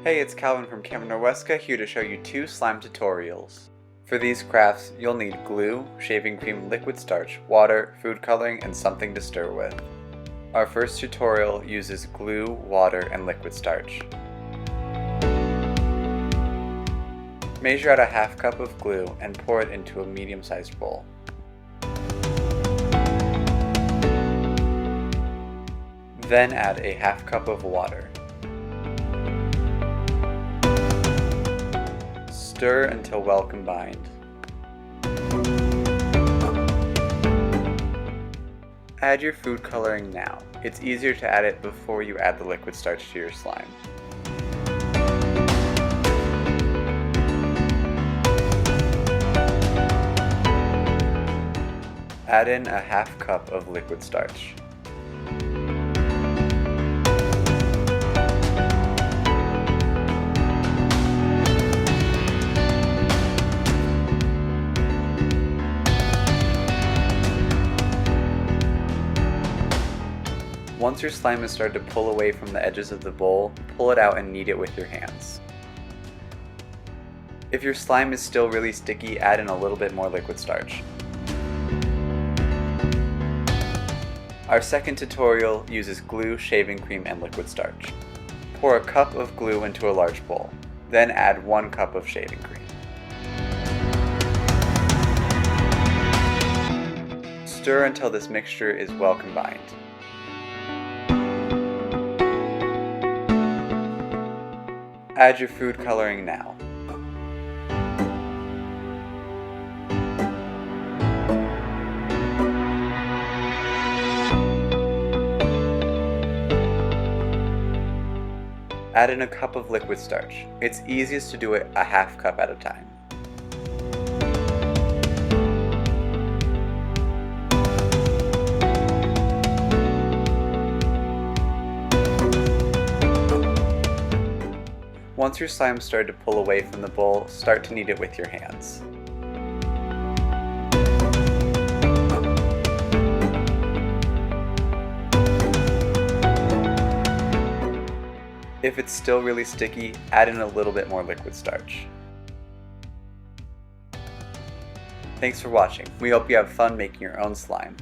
Hey, it's Calvin from Camp Norwesca here to show you 2 slime tutorials. For these crafts, you'll need glue, shaving cream, liquid starch, water, food coloring, and something to stir with. Our first tutorial uses glue, water, and liquid starch. Measure out a half cup of glue and pour it into a medium-sized bowl. Then add a half cup of water. Stir until well combined. Add your food coloring now. It's easier to add it before you add the liquid starch to your slime. Add in a half cup of liquid starch. Once your slime has started to pull away from the edges of the bowl, pull it out and knead it with your hands. If your slime is still really sticky, add in a little bit more liquid starch. Our second tutorial uses glue, shaving cream, and liquid starch. Pour a cup of glue into a large bowl, then add 1 cup of shaving cream. Stir until this mixture is well combined. Add your food coloring now. Add in a cup of liquid starch. It's easiest to do it a half cup at a time. Once your slime started to pull away from the bowl, start to knead it with your hands. If it's still really sticky, add in a little bit more liquid starch. Thanks for watching. We hope you have fun making your own slime.